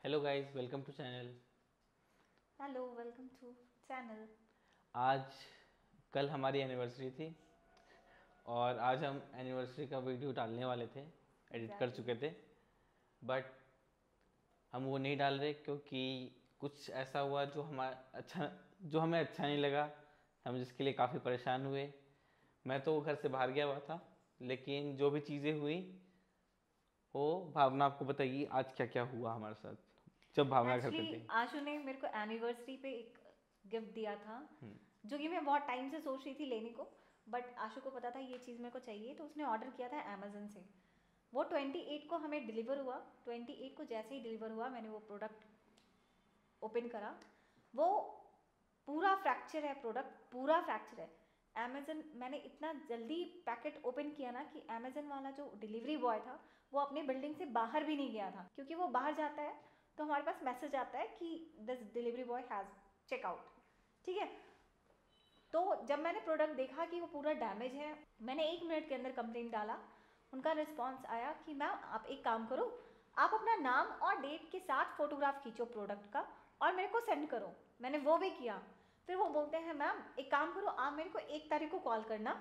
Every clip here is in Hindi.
Hello guys, welcome to channel. Hello, welcome to channel. आज कल हमारी एनिवर्सरी थी और आज हम एनिवर्सरी का वीडियो डालने वाले थे, एडिट कर एग्जैक्टली। चुके थे। बट हम वो नहीं डाल रहे क्योंकि कुछ ऐसा हुआ जो हमें अच्छा नहीं लगा। हम जिसके लिए काफ़ी परेशान हुए। मैं तो घर से बाहर गया हुआ था, लेकिन जो भी चीज़ें हुई वो भावना आपको बताइए आज क्या क्या हुआ हमारे साथ जब भावना घर पे एक्चुअली थी। आशु ने मेरे को एनिवर्सरी पे एक गिफ्ट दिया था, हम्म। जो कि मैं बहुत टाइम से सोच रही थी लेने को। बट आशु को पता था ये चीज़ मेरे को चाहिए, तो उसने ऑर्डर किया था अमेजन से। वो 28 को हमें डिलीवर हुआ। 28 को जैसे ही डिलीवर हुआ, मैंने वो प्रोडक्ट ओपन करा। वो पूरा फ्रैक्चर है, प्रोडक्ट पूरा फ्रैक्चर है। अमेजन, मैंने इतना जल्दी पैकेट ओपन किया ना कि अमेजन वाला जो डिलीवरी बॉय था वो अपनी बिल्डिंग से बाहर भी नहीं गया था, क्योंकि वो बाहर जाता है तो हमारे पास मैसेज आता है कि this delivery boy has checkout. ठीक है। तो जब मैंने प्रोडक्ट देखा कि वो पूरा डैमेज है, मैंने 1 मिनट के अंदर कंप्लेंट डाला। उनका रिस्पॉन्स आया कि मैम आप एक काम करो, आप अपना नाम और डेट के साथ फोटोग्राफ खींचो प्रोडक्ट का और मेरे को सेंड करो। मैंने वो भी किया। फिर वो बोलते हैं मैम एक काम करो, आप मेरे को 1 तारीख को कॉल करना।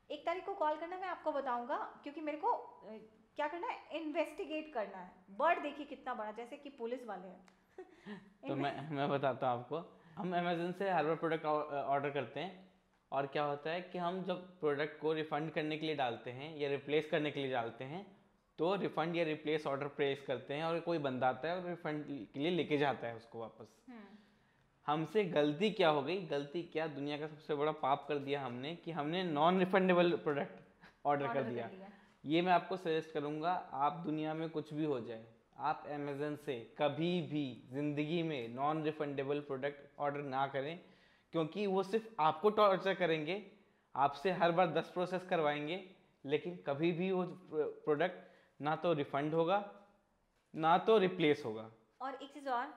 1 तारीख को कॉल करना, मैं आपको बताऊंगा, क्योंकि मेरे को क्या करना है, इन्वेस्टिगेट करना है। बर्ड देखिए कितना बड़ा, जैसे कि पुलिस वाले हैं। तो इन्वे- मैं बताता हूँ आपको। हम अमेजन से हर बार प्रोडक्ट ऑर्डर करते हैं और क्या होता है कि हम जब प्रोडक्ट को रिफ़ंड करने के लिए डालते हैं या रिप्लेस करने के लिए डालते हैं, तो रिफ़ंड या रिप्लेस ऑर्डर प्लेस करते हैं और कोई बंदा आता है और रिफ़ंड के लिए लेके जाता है उसको वापस। हम्म। हमसे गलती क्या हो गई, गलती क्या, दुनिया का सबसे बड़ा पाप कर दिया हमने कि हमने नॉन रिफंडेबल प्रोडक्ट ऑर्डर कर ऑर्डर कर दिया। लिया। ये मैं आपको सजेस्ट करूंगा, आप दुनिया में कुछ भी हो जाए, आप अमेजन से कभी भी ज़िंदगी में नॉन रिफंडेबल प्रोडक्ट ऑर्डर ना करें, क्योंकि वो सिर्फ आपको टॉर्चर करेंगे। आपसे हर बार 10 प्रोसेस करवाएंगे, लेकिन कभी भी वो प्रोडक्ट ना तो रिफंड होगा ना तो रिप्लेस होगा। और एक चीज़ और,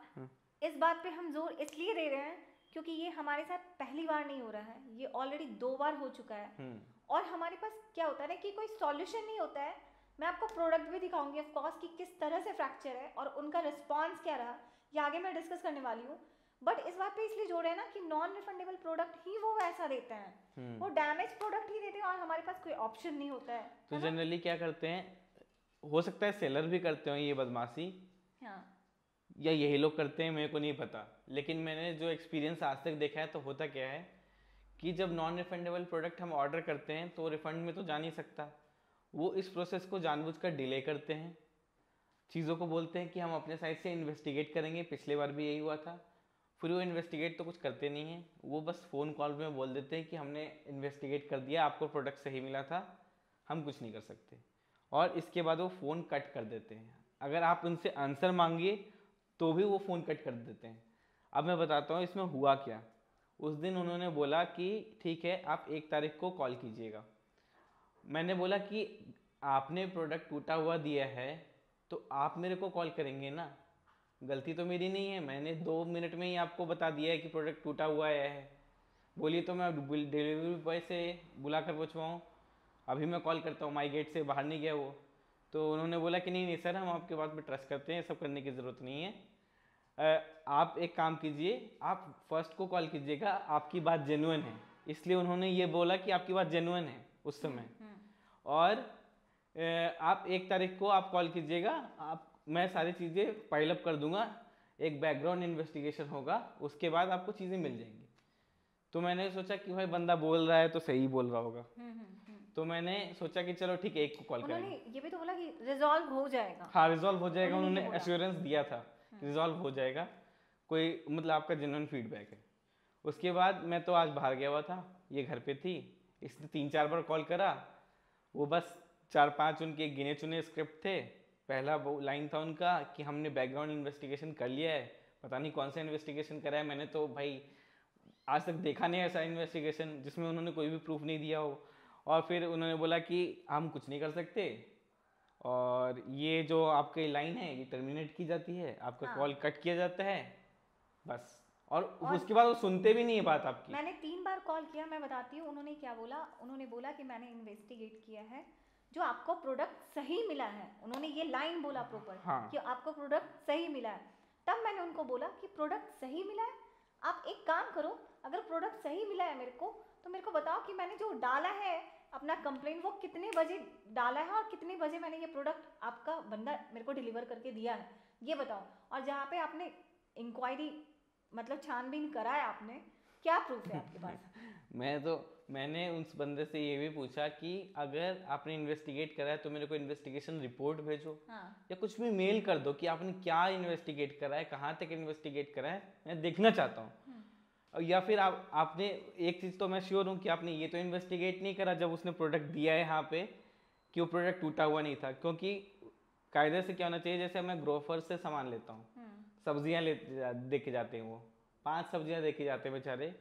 इस बात पे हम जोर इसलिए दे रहे हैं क्योंकि ये हमारे साथ पहली बार नहीं हो रहा है, ये ऑलरेडी 2 बार हो चुका है। हम्म। और हमारे पास क्या होता है ना कि कोई सॉल्यूशन नहीं होता है। मैं आपको प्रोडक्ट भी दिखाऊंगी ऑफ कोर्स कि किस तरह से फ्रैक्चर है और उनका रिस्पॉन्स क्या रहा, ये आगे मैं डिस्कस करने वाली हूँ। बट इस बात पे इसलिए जोड़ रहे हैं ना कि नॉन रिफंडेबल प्रोडक्ट ही वो ऐसा देते हैं, वो डैमेज प्रोडक्ट ही देते हैं और हमारे पास कोई ऑप्शन नहीं होता तो है ना। जनरली क्या करते हैं, हो सकता है सेलर भी करते हो ये बदमाशी, हाँ। या यही लोग करते हैं, मेरे को नहीं पता। लेकिन मैंने जो एक्सपीरियंस आज तक देखा है, तो होता क्या है कि जब नॉन रिफंडेबल प्रोडक्ट हम ऑर्डर करते हैं तो रिफंड में तो जा नहीं सकता। वो इस प्रोसेस को जानबूझकर डिले करते हैं, चीज़ों को बोलते हैं कि हम अपने साइड से इन्वेस्टिगेट करेंगे। पिछले बार भी यही हुआ था। फिर वो इन्वेस्टिगेट तो कुछ करते नहीं हैं, वो बस फ़ोन कॉल में बोल देते हैं कि हमने इन्वेस्टिगेट कर दिया, आपको प्रोडक्ट सही मिला था, हम कुछ नहीं कर सकते। और इसके बाद वो फ़ोन कट कर देते हैं। अगर आप उनसे आंसर मांगिए तो भी वो फ़ोन कट कर देते हैं। अब मैं बताता हूँ इसमें हुआ क्या। उस दिन उन्होंने बोला कि ठीक है, आप 1 तारीख को कॉल कीजिएगा। मैंने बोला कि आपने प्रोडक्ट टूटा हुआ दिया है तो आप मेरे को कॉल करेंगे ना, गलती तो मेरी नहीं है, मैंने 2 मिनट में ही आपको बता दिया है कि प्रोडक्ट टूटा हुआ आया है। बोलिए तो मैं डिलीवरी बॉय से बुला कर पूछवाऊँ, अभी मैं कॉल करता हूँ, माई गेट से बाहर नहीं गया वो। तो उन्होंने बोला कि नहीं नहीं सर, हम आपके बात में ट्रस्ट करते हैं, सब करने की ज़रूरत नहीं है। आप एक काम कीजिए, आप फर्स्ट को कॉल कीजिएगा, आपकी बात जेन्युइन है। इसलिए उन्होंने ये बोला कि आपकी बात जेन्युइन है उस समय। हम्म। और आप 1 तारीख को आप कॉल कीजिएगा, आप मैं सारी चीज़ें पाइल अप कर दूंगा, एक बैकग्राउंड इन्वेस्टिगेशन होगा, उसके बाद आपको चीज़ें मिल जाएंगी। तो मैंने सोचा कि भाई बंदा बोल रहा है तो सही बोल रहा होगा। हम्म। तो मैंने सोचा कि चलो ठीक है, एक को कॉल उन्होंने करेंगे। ये भी तो बोला कि रिजॉल्व हो जाएगा। हाँ, रिजॉल्व हो जाएगा, उन्होंने ये उन्होंने बोला। एश्योरेंस दिया था कि हम्म। रिजॉल्व हो जाएगा। कोई मतलब आपका जेन्युइन फीडबैक है। उसके बाद मैं तो आज बाहर गया हुआ था, ये घर पे थी। इसने 3-4 बार कॉल करा। वो बस 4-5 उनके गिने चुने स्क्रिप्ट थे। पहला वो लाइन था उनका कि हमने बैकग्राउंड इन्वेस्टिगेशन कर लिया है। पता नहीं कौन सा इन्वेस्टिगेशन करा है, मैंने तो भाई आज तक देखा नहीं ऐसा इन्वेस्टिगेशन जिसमें उन्होंने कोई भी प्रूफ नहीं दिया हो। और फिर उन्होंने बोला कि हम कुछ नहीं कर सकते, और ये जो आपकी लाइन है ये टर्मिनेट की जाती है, आपका कॉल हाँ। कट किया जाता है, बस। और और उसके बाद वो सुनते भी नहीं है बात आपकी। मैंने 3 बार कॉल किया, मैं बताती हूँ उन्होंने क्या बोला। उन्होंने बोला कि मैंने इन्वेस्टिगेट किया है, जो आपको प्रोडक्ट सही मिला है। उन्होंने ये लाइन बोला प्रॉपर हाँ। कि आपको प्रोडक्ट सही मिला है। तब मैंने उनको बोला कि प्रोडक्ट सही मिला है, आप एक काम करो, अगर प्रोडक्ट सही मिला है मेरे को तो मेरे को बताओ कि मैंने जो डाला है अपना कंप्लेंट वो कितने बजे डाला है और कितने बजे मैंने ये प्रोडक्ट आपका बंदा मेरे को डिलीवर करके दिया है, ये बताओ। और जहाँ पे आपने इंक्वायरी मतलब छानबीन करा है आपने, क्या प्रूफ है आपके पास? मैंने उस बंदे से ये भी पूछा कि अगर आपने इन्वेस्टिगेट करा है तो मेरे को इन्वेस्टिगेशन रिपोर्ट भेजो, हाँ। या कुछ भी मेल कर दो कि आपने क्या इन्वेस्टिगेट करा है, कहाँ तक इन्वेस्टिगेट करा है, मैं देखना चाहता हूँ। या फिर आपने एक चीज़ तो मैं श्योर हूँ कि आपने ये तो इन्वेस्टिगेट नहीं करा जब उसने प्रोडक्ट दिया है यहाँ पे कि वो प्रोडक्ट टूटा हुआ नहीं था, क्योंकि कायदे से क्या होना चाहिए, जैसे मैं ग्रोफर से सामान लेता हूँ, सब्जियाँ दे के जाते हैं, वो 5 सब्जियाँ दे के जाते हैं बेचारे,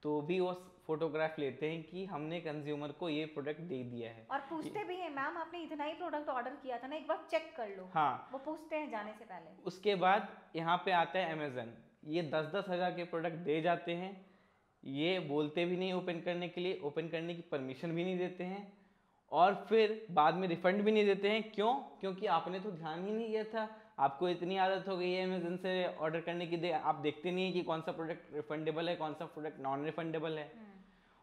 तो भी वो फोटोग्राफ लेते हैं कि हमने कंज्यूमर को ये प्रोडक्ट दे दिया है, और पूछते भी हैं मैम आपने इतना ही प्रोडक्ट ऑर्डर किया था ना, एक बार चेक कर लो। हाँ, वो पूछते हैं जाने से पहले। उसके बाद यहाँ पे आता है अमेजन, ये 10-10 हज़ार के प्रोडक्ट दे जाते हैं, ये बोलते भी नहीं ओपन करने के लिए, ओपन करने की परमिशन भी नहीं देते हैं, और फिर बाद में रिफंड भी नहीं देते हैं। क्यों? क्योंकि आपने तो ध्यान ही नहीं दिया था, आपको इतनी आदत हो गई है अमेजन से ऑर्डर करने की, आप देखते नहीं है कि कौन सा प्रोडक्ट रिफंडेबल है, कौन सा प्रोडक्ट नॉन रिफंडेबल है।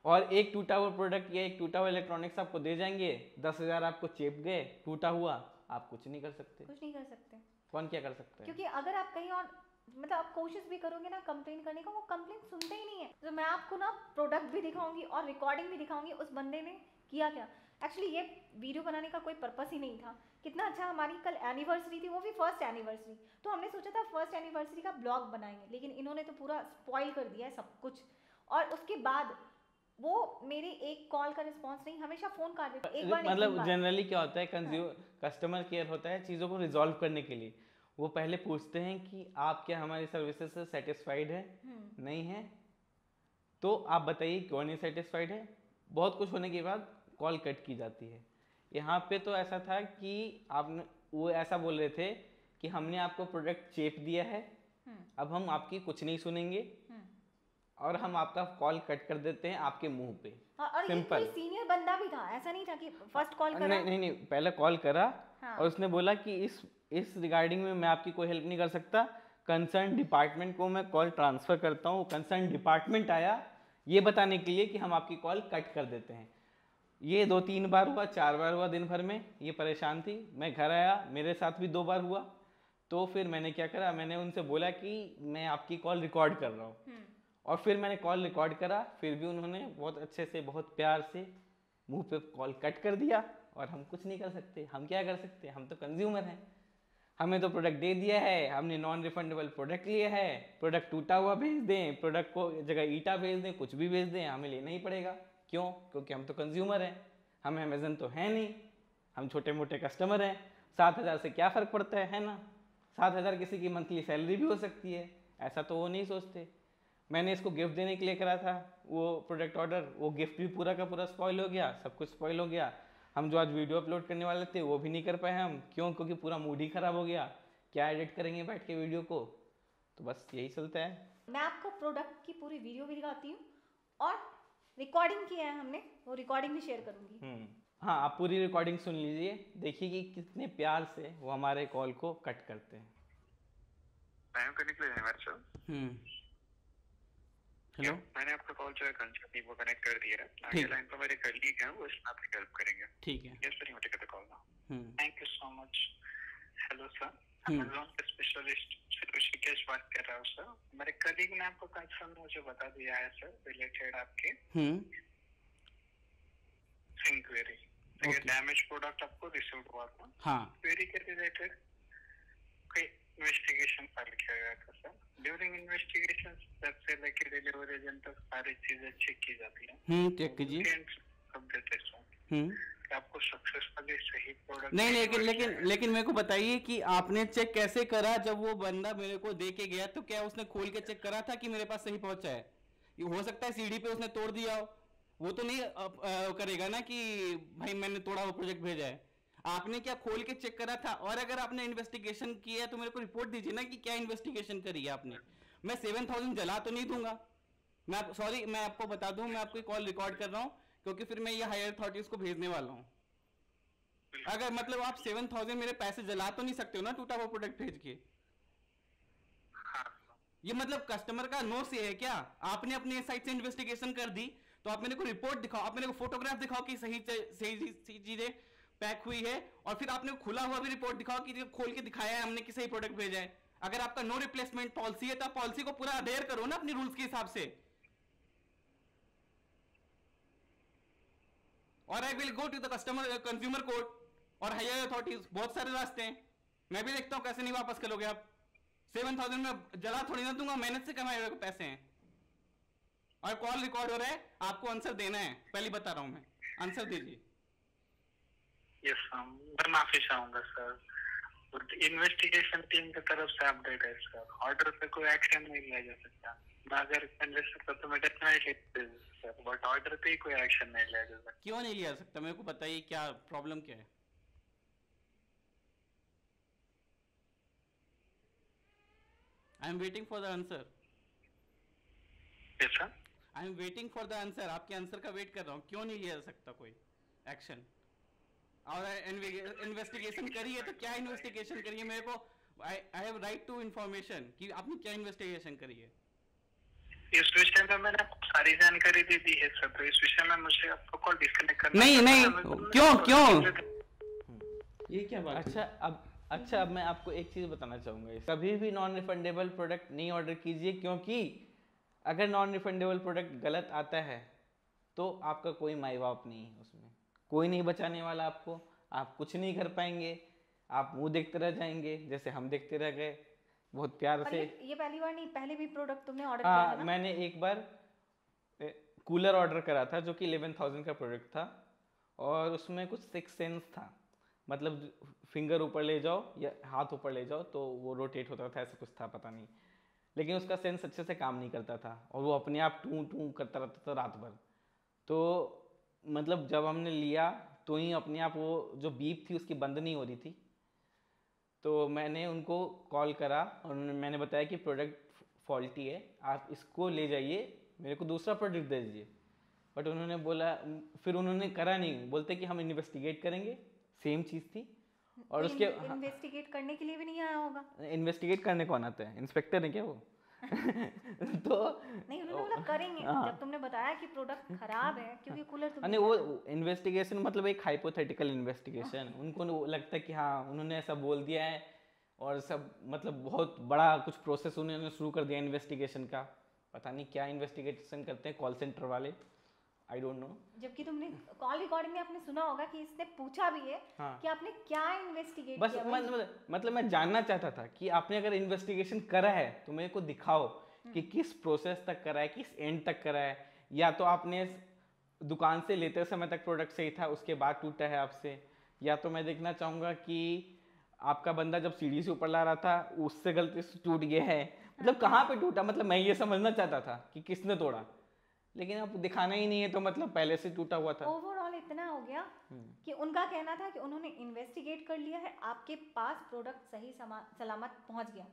और एक टूटा हुआ प्रोडक्ट या एक टूटा हुआ इलेक्ट्रॉनिक्स आपको दे जाएंगे, 10,000 आपको चेप गए, टूटा हुआ, आप कुछ नहीं कर सकते। कुछ नहीं कर सकते। कौन क्या कर सकता है? क्योंकि अगर आप कहीं और मतलब आप कोशिश भी करोगे ना कंप्लेन करने का, वो कंप्लेन सुनते ही नहीं है। तो मैं आपको ना प्रोडक्ट भी दिखाऊंगी और रिकॉर्डिंग भी दिखाऊंगी उस बंदे ने किया क्या। एक्चुअली ये वीडियो बनाने का कोई पर्पस ही नहीं था। कितना अच्छा, हमारी कल एनिवर्सरी थी, वो भी फर्स्ट एनिवर्सरी, तो हमने सोचा था फर्स्ट एनिवर्सरी का ब्लॉग बनाएंगे, लेकिन इन्होंने तो पूरा स्पॉइल कर दिया है सब कुछ। और उसके बाद वो मेरे एक कॉल का रिस्पांस नहीं, हमेशा फोन कर देते एक बार नहीं, मतलब जनरली क्या होता है, कस्टमर केयर होता है चीज़ों को रिजॉल्व करने के लिए, वो पहले पूछते हैं कि आप क्या हमारी सर्विसेज से सेटिस्फाइड है, नहीं है तो आप बताइए क्यों नहीं सेटिस्फाइड है। बहुत कुछ होने के बाद कॉल कट की जाती है। यहाँ पे तो ऐसा था कि आपने, वो ऐसा बोल रहे थे कि हमने आपको प्रोडक्ट चेप दिया है, अब हम आपकी कुछ नहीं सुनेंगे और हम आपका कॉल कट कर देते हैं आपके मुंह पे। और सिंपल। ये सीनियर बंदा भी था, ऐसा नहीं था कि फर्स्ट कॉल करा। नहीं, पहले कॉल करा। हाँ। और उसने बोला कि इस रिगार्डिंग में मैं आपकी कोई हेल्प नहीं कर सकता, कंसर्न डिपार्टमेंट को मैं कॉल ट्रांसफर करता हूँ। कंसर्न डिपार्टमेंट आया ये बताने के लिए कि हम आपकी कॉल कट कर देते हैं। ये 2-3 बार हुआ, 4 बार हुआ दिन भर में, ये परेशान थी। मैं घर आया, मेरे साथ भी 2 बार हुआ, तो फिर मैंने क्या करा, मैंने उनसे बोला कि मैं आपकी कॉल रिकॉर्ड कर रहा हूँ, और फिर मैंने कॉल रिकॉर्ड करा, फिर भी उन्होंने बहुत अच्छे से, बहुत प्यार से मुंह पे कॉल कट कर दिया। और हम कुछ नहीं कर सकते, हम क्या कर सकते, हम तो कंज्यूमर हैं, हमें तो प्रोडक्ट दे दिया है, हमने नॉन रिफंडेबल प्रोडक्ट लिया है, प्रोडक्ट टूटा हुआ भेज दें, प्रोडक्ट को जगह ईटा भेज दें, कुछ भी भेज दें, हमें लेना ही पड़ेगा। क्यों? क्योंकि हम तो कंज्यूमर हैं, हम अमेजन तो है नहीं, हम छोटे मोटे कस्टमर हैं। 7,000 से क्या फ़र्क पड़ता है ना? 7,000 किसी की मंथली सैलरी भी हो सकती है, ऐसा तो वो नहीं सोचते। मैंने इसको गिफ्ट देने के लिए करा था वो प्रोडक्ट ऑर्डर, वो गिफ्ट भी पूरा का पूरा स्पॉइल हो गया, सब कुछ स्पॉइल हो गया। हम जो आज वीडियो अपलोड करने वाले थे वो भी नहीं कर पाए हम। क्यों? क्योंकि पूरा मूड ही खराब हो गया, क्या एडिट करेंगे बैठ के वीडियो को, तो बस यही चलता है। मैं आपको प्रोडक्ट की पूरी वीडियो भी दिखाती हूँ और रिकॉर्डिंग की है हमने, वो रिकॉर्डिंग भी शेयर करूँगी। हाँ, आप पूरी रिकॉर्डिंग सुन लीजिए, देखिए कि कितने प्यार से वो हमारे कॉल को कट करते हैं। हेलो, मैंने आपका कॉल जो है कंसर्न वो कनेक्ट कर दिया है। आगे लाइन पर मेरे कलीग हैं, वो इसमें आपकी हेल्प करेंगे। ठीक है। Yes sir, you take the call now. Thank you so much. Hello sir, Amazon के स्पेशलिस्ट से ऋषिकेश बात कर रहा हूँ सर। मेरे कलीग ने आपको कंसर्न मुझे बता दिया है सर, रिलेटेड आपके इंक्वायरी। ये डैमेज प्रोडक्ट आपको रिसीव हुआ था। हाँ। क्वेरी के रिलेटेड कोई इन्वेस्टिगेशन फाइल किया गया था सर। ड्यूरिंग इन्वेस्टिगेशन जब से लेकर डिलीवरी एजेंट तक सारी चीजें चेक की जाती हैं। चेक कीजिए। आपको सक्सेसफुली सही प्रोडक्ट नहीं, लेकिन मेरे को बताइए कि आपने चेक कैसे करा? जब वो बंदा मेरे को दे के गया तो क्या उसने खोल के चेक करा था कि मेरे पास सही पहुंचा है? हो सकता है सीडी पे उसने तोड़ दिया हो, वो तो नहीं करेगा ना कि भाई मैंने तोड़ा हुआ प्रोजेक्ट भेजा है। आपने क्या खोल के चेक करा था? और अगर आपने इन्वेस्टिगेशन किया है तो मेरे को रिपोर्ट दीजिए ना कि क्या इन्वेस्टिगेशन करी है आपने। मैं 7,000 जला तो नहीं दूंगा। मैं आपको बता दूं, मैं आपकी कॉल रिकॉर्ड कर रहा हूं क्योंकि फिर मैं ये हायर अथॉरिटीज को भेजने वाला हूं। अगर मतलब आप 7,000 मेरे पैसे जला तो नहीं सकते हो ना टूटा हुआ प्रोडक्ट भेज के। ये मतलब कस्टमर का नो से है क्या? आपने अपने साइड से इन्वेस्टिगेशन कर दी तो आप मेरे को रिपोर्ट दिखाओ, आप मेरे को फोटोग्राफ दिखाओ कि सही चीजें पैक हुई है, और फिर आपने खुला हुआ भी रिपोर्ट दिखाओ कि खोल के दिखाया है हमने कि सही प्रोडक्ट भेजा है। अगर आपका नो रिप्लेसमेंट पॉलिसी है तो आप पॉलिसी को पूरा अडेयर करो ना अपने रूल्स के हिसाब से। और I will go to the customer consumer court और हायर अथॉरिटीज, बहुत सारे रास्ते हैं। मैं भी देखता हूं कैसे नहीं वापस करोगे आप। 7,000 में जला थोड़ी ना दूंगा, मेहनत से कमाए हुए पैसे हैं। और कॉल रिकॉर्ड हो रहा है, आपको आंसर देना है, पहले बता रहा हूं मैं, आंसर दीजिए। यस सर, मैं माफी चाहूंगा सर, इन्वेस्टिगेशन टीम की तरफ से अपडेट है सर, ऑर्डर पे कोई एक्शन नहीं लिया जा सकता। मैं अगर तो मैं डेफिनेटली सर, बट ऑर्डर पे ही कोई एक्शन नहीं लिया जा सकता। क्यों नहीं लिया सकता, मेरे को बताइए क्या प्रॉब्लम क्या है? I am waiting for the answer. Yes sir, I am waiting for the answer, आपके आंसर का वेट कर रहा हूँ। क्यों नहीं लिया जा सकता कोई एक्शन? और इन्वेस्टिगेशन करिए तो क्या इन्वेस्टिगेशन करिए? मेरे को I have right to information कि आपने क्या इन्वेस्टिगेशन करी है। इस विषय में मैंने आपको सारी जानकारी दे दी है सर, तो इस विषय में मुझे आपको कॉल डिस्कनेक्ट करना नहीं क्यों ये क्या बात? अच्छा अब मैं आपको एक चीज बताना चाहूंगा, कभी भी नॉन रिफंडेबल प्रोडक्ट नहीं ऑर्डर कीजिए, क्योंकि अगर नॉन रिफंडेबल प्रोडक्ट गलत आता है तो आपका कोई माई बाप नहीं है, उसमें कोई नहीं बचाने वाला आपको, आप कुछ नहीं कर पाएंगे, आप मुंह देखते रह जाएंगे जैसे हम देखते रह गए बहुत प्यार से। ये पहली बार नहीं, पहले भी प्रोडक्ट तुमने ऑर्डर किया था ना? मैंने एक बार कूलर ऑर्डर करा था जो कि 11,000 का प्रोडक्ट था, और उसमें कुछ 6 सेंस था, मतलब फिंगर ऊपर ले जाओ या हाथ ऊपर ले जाओ तो वो रोटेट होता था, ऐसा कुछ था पता नहीं, लेकिन उसका सेंस अच्छे से काम नहीं करता था और वो अपने आप टू टू करता रहता था रात भर। तो मतलब जब हमने लिया तो ही अपने आप वो जो बीप थी उसकी बंद नहीं हो रही थी, तो मैंने उनको कॉल करा और मैंने बताया कि प्रोडक्ट फॉल्टी है, आप इसको ले जाइए, मेरे को दूसरा प्रोडक्ट दे दीजिए। बट उन्होंने बोला, फिर उन्होंने करा नहीं, बोलते कि हम इन्वेस्टिगेट करेंगे, सेम चीज़ थी। और तो उसके इन्वेस्टिगेट करने के लिए भी नहीं आया होगा? इन्वेस्टिगेट करने कौन आता है, इंस्पेक्टर है क्या वो? तो नहीं, उन्होंने बोला करेंगे। जब तुमने बताया कि प्रोडक्ट खराब है क्योंकि कूलर तुमने वो इन्वेस्टिगेशन मतलब एक हाइपोथेटिकल इन्वेस्टिगेशन, उनको लगता है कि हाँ उन्होंने ऐसा बोल दिया है और सब, मतलब बहुत बड़ा कुछ प्रोसेस उन्होंने शुरू कर दिया इन्वेस्टिगेशन का, पता नहीं क्या इन्वेस्टिगेशन करते हैं कॉल सेंटर वाले, आई डोंट नो। जबकि तुमने कॉल रिकॉर्डिंग में आपने सुना होगा कि इसने पूछा भी है कि आपने क्या इन्वेस्टिगेट किया। बस मतलब मैं जानना चाहता था कि आपने अगर इन्वेस्टिगेशन करा है तो मेरे को दिखाओ कि किस प्रोसेस तक करा है, किस एंड तक करा है, या तो आपने दुकान से लेते समय तक प्रोडक्ट सही था उसके बाद टूटा है आपसे, या तो मैं देखना चाहूँगा कि आपका बंदा जब सीढ़ी से ऊपर ला रहा था उससे गलती से टूट गया है, मतलब कहाँ पे टूटा, मतलब मैं ये समझना चाहता था कि किसने तोड़ा, लेकिन अब दिखाना ही नहीं है तो मतलब पहले से टूटा हुआ था। ओवरऑल इतना हो गया कि उनका कहना था कि उन्होंने इन्वेस्टिगेट कर लिया है, आपके पास प्रोडक्ट सही सलामत पहुंच गया,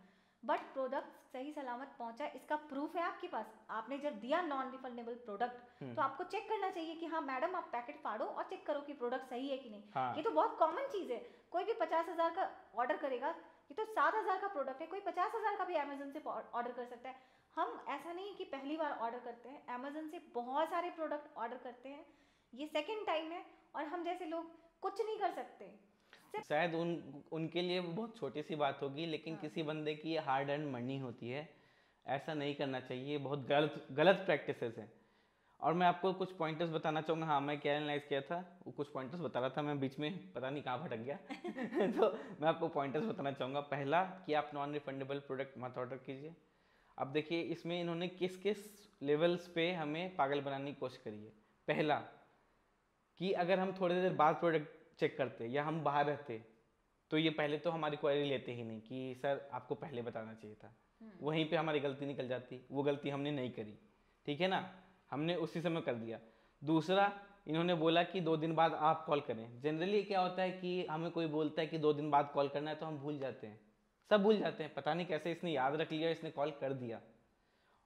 बट प्रोडक्ट सही सलामत पहुंचा इसका प्रूफ है आपके पास, आपने जब दिया नॉन रिफंडेबल प्रोडक्ट तो आपको चेक करना चाहिए कि हाँ मैडम आप पैकेट फाड़ो और चेक करो कि प्रोडक्ट सही है कि नहीं। हाँ। ये तो बहुत कॉमन चीज़ है, कोई भी 50,000 का ऑर्डर करेगा, ये तो 7,000 का प्रोडक्ट है, कोई 50,000 का भी अमेजन से ऑर्डर कर सकता है। हम ऐसा नहीं कि पहली बार ऑर्डर करते हैं, अमेजन से बहुत सारे प्रोडक्ट ऑर्डर करते हैं, ये सेकंड टाइम है और हम जैसे लोग कुछ नहीं कर सकते। शायद उनके लिए बहुत छोटी सी बात होगी, लेकिन किसी बंदे की हार्ड अर्न मनी होती है, ऐसा नहीं करना चाहिए, बहुत गलत प्रैक्टिसेस हैं। और मैं आपको कुछ पॉइंटर्स बताना चाहूँगा। हाँ, मैं क्या एनालाइज किया था वो कुछ पॉइंटर्स बता रहा था, मैं बीच में पता नहीं कहाँ भटक गया तो मैं आपको पॉइंटर्स बताना चाहूँगा। पहला कि आप नॉन रिफंडेबल प्रोडक्ट मत ऑर्डर कीजिए। अब देखिए इसमें इन्होंने किस किस लेवल्स पे हमें पागल बनाने की कोशिश करी है। पहला कि अगर हम थोड़ी देर बाद प्रोडक्ट चेक करते या हम बाहर रहते तो ये पहले तो हमारी क्वेरी लेते ही नहीं कि सर आपको पहले बताना चाहिए था, वहीं पे हमारी गलती निकल जाती, वो गलती हमने नहीं करी, ठीक है ना, हमने उसी समय कर दिया। दूसरा, इन्होंने बोला कि 2 दिन बाद आप कॉल करें। जनरली क्या होता है कि हमें कोई बोलता है कि 2 दिन बाद कॉल करना है तो हम भूल जाते हैं, सब भूल जाते हैं, पता नहीं कैसे इसने याद रख लिया, इसने कॉल कर दिया।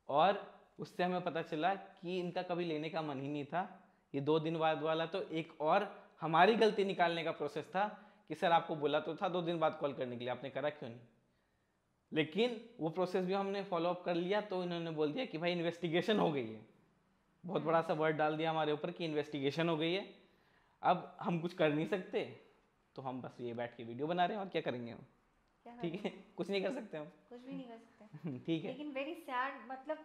और उससे हमें पता चला कि इनका कभी लेने का मन ही नहीं था। ये 2 दिन बाद वाला तो एक और हमारी गलती निकालने का प्रोसेस था कि सर आपको बोला तो था 2 दिन बाद कॉल करने के लिए, आपने करा क्यों नहीं। लेकिन वो प्रोसेस भी हमने फॉलो अप कर लिया तो इन्होंने बोल दिया कि भाई इन्वेस्टिगेशन हो गई है। बहुत बड़ा सा वर्ड डाल दिया हमारे ऊपर कि इन्वेस्टिगेशन हो गई है, अब हम कुछ कर नहीं सकते, तो हम बस ये बैठ के वीडियो बना रहे हैं और क्या करेंगे हम। ठीक है, कुछ नहीं कर सकते हम, कुछ भी नहीं कर सकते। ठीक है, लेकिन वेरी सैड, मतलब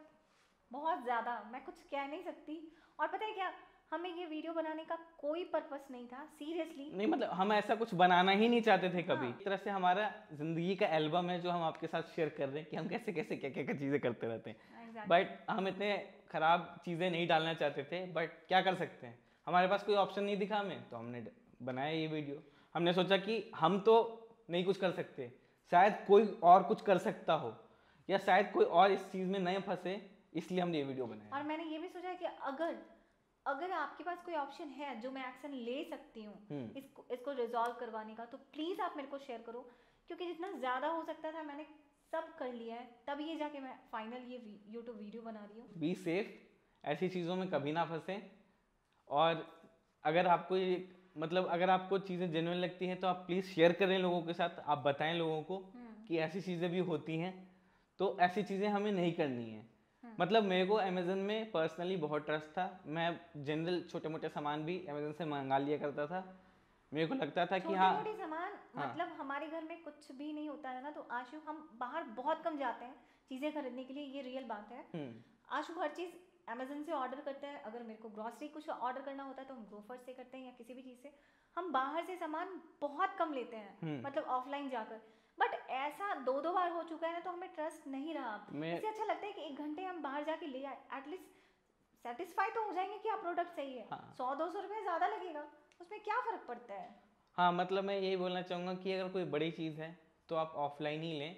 बहुत ज़्यादा मैं कुछ कह नहीं सकती। और पता है क्या, हमें ये वीडियो बनाने का कोई पर्पस नहीं था, सीरियसली नहीं, मतलब हम ऐसा कुछ बनाना ही नहीं चाहते थे कभी। एक तरह से हमारा जिंदगी का एल्बम है जो हम आपके साथ शेयर कर रहे हैं कि हम कैसे कैसे क्या क्या चीज़ें करते रहते हैं। बट हम इतने खराब चीज़ें नहीं डालना चाहते थे, बट क्या कर सकते हैं, हमारे पास कोई ऑप्शन नहीं दिखा हमें, तो हमने बनाया ये वीडियो। हमने सोचा कि हम तो नहीं कुछ कर सकते, शायद कोई और कुछ कर सकता हो, या शायद कोई और इस चीज़ में नहीं फंसे, इसलिए हमने ये वीडियो बनाया। और मैंने ये भी सोचा कि अगर आपके पास कोई ऑप्शन है जो मैं एक्शन ले सकती हूँ इसको रिजॉल्व करवाने का, तो प्लीज़ आप मेरे को शेयर करो, क्योंकि जितना ज़्यादा हो सकता था मैंने सब कर लिया है, तब ये जाके मैं फाइनल ये यूट्यूब वीडियो बना रही हूँ। बी सेफ, ऐसी चीज़ों में कभी ना फंसे। और अगर आपको ये मतलब अगर आपको चीज़ें जेन्युइन लगती हैं तो आप प्लीज़ शेयर करें लोगों के साथ, आप बताएं लोगों को कि ऐसी चीज़ें भी होती हैं, तो ऐसी चीज़ें हमें नहीं करनी है। मतलब मेरे को अमेज़न में पर्सनली बहुत ट्रस्ट था, मैं जनरल छोटे मोटे सामान भी अमेज़न से मंगा लिया करता था। मेरे को लगता था कि हाँ, छोटे सामान मतलब हमारे घर में कुछ भी नहीं होता है ना, तो आशु हम बाहर बहुत कम जाते हैं चीज़ें खरीदने के लिए, ये रियल बात है। आशु हर चीज़ अमेज़न से ऑर्डर करता है। अगर मेरे को ग्रॉसरी कुछ ऑर्डर करना होता है तो हम ग्रोफर से करते हैं या किसी भी चीज़ से। हम बाहर से सामान बहुत कम लेते हैं, मतलब ऑफलाइन जाकर। बट ऐसा 2 बार हो चुका है ना, तो हमें ट्रस्ट नहीं रहा। इससे अच्छा लगता है कि 1 घंटे हम बाहर जाके ले आए, एटलीस्ट सेटिस्फाई तो हो जाएंगे कि आप प्रोडक्ट सही है। 100-200 रुपये ज़्यादा लगेगा, उसमें क्या फ़र्क पड़ता है। हाँ, मतलब मैं यही बोलना चाहूँगा कि अगर कोई बड़ी चीज़ है तो आप ऑफलाइन ही लें।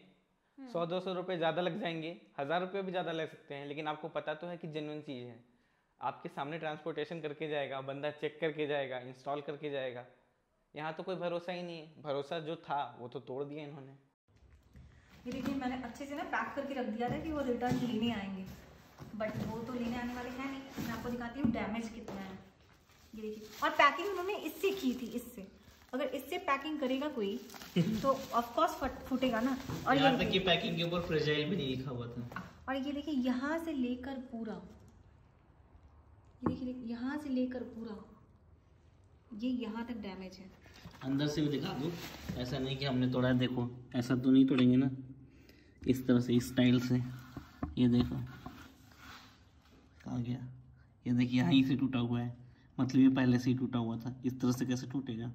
100-200 रुपये ज़्यादा लग जाएंगे, 1000 रुपये भी ज़्यादा ले सकते हैं, लेकिन आपको पता तो है कि जेन्युइन चीज़ है, आपके सामने ट्रांसपोर्टेशन करके जाएगा, बंदा चेक करके जाएगा, इंस्टॉल करके जाएगा। यहाँ तो कोई भरोसा ही नहीं है, भरोसा जो था वो तो तोड़ दिया इन्होंने। ये देखिए, मैंने अच्छे से ना पैक करके रख दिया था कि वो रिटर्न लेने आएंगे, बट वो तो लेने आने वाले हैं नहीं। मैं आपको दिखाती हूँ डैमेज कितना है, ये देखिए। और पैकिंग उन्होंने इससे की थी, इससे। अगर इससे पैकिंग करेगा कोई तो ऑफ कोर्स फूटेगा ना। और यहाँ तक कि पैकिंग के ऊपर फ्रेजाइल भी नहीं लिखा हुआ था। और ये देखिए, यहाँ से लेकर पूरा, ये देखिए यहाँ से लेकर पूरा ये यहाँ तक डैमेज है। अंदर से भी दिखा दो, ऐसा नहीं कि हमने तोड़ा है, देखो ऐसा तो नहीं तोड़ेंगे ना, इस तरह से, इस स्टाइल से। ये देखो कहाँ गया, ये देखिए यहीं से टूटा हुआ है, मतलब ये पहले से ही टूटा हुआ था, इस तरह से कैसे टूटेगा।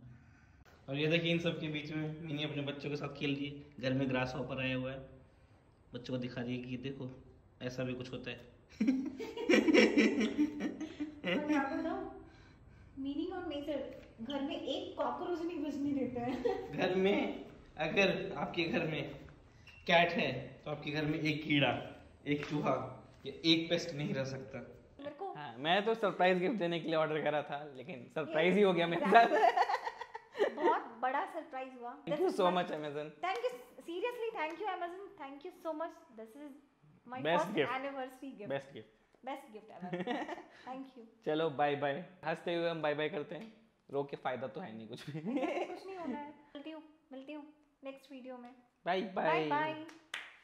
और ये देखिए इन सब के बीच में मिनी अपने बच्चों के साथ खेल रही है। घर में ग्रास हॉपर आया हुआ है, बच्चों को दिखा रही है कि देखो ऐसा भी कुछ होता है। मीनिंग और मेजर, घर में एक कॉकरोच नहीं घुसने देते हैं। घर में अगर आपके घर में कैट है तो आपके घर में एक कीड़ा, एक चूहा या एक पेस्ट नहीं रह सकता। हाँ, मैं तो सरप्राइज गिफ्ट देने के लिए ऑर्डर करा था, लेकिन सरप्राइज ही हो गया मेरे साथ। बहुत बड़ा सरप्राइज हुआ। Thank you so much Amazon. Thank you, seriously thank you Amazon, thank you so much. This is my best first gift, anniversary gift, best gift Amazon. Thank you. चलो बाय बाय, हंसते हुए हम बाय बाय करते हैं, रो के फायदा तो है नहीं कुछ भी। कुछ नहीं होना है। मिलती हूँ नेक्स्ट वीडियो में। Bye bye.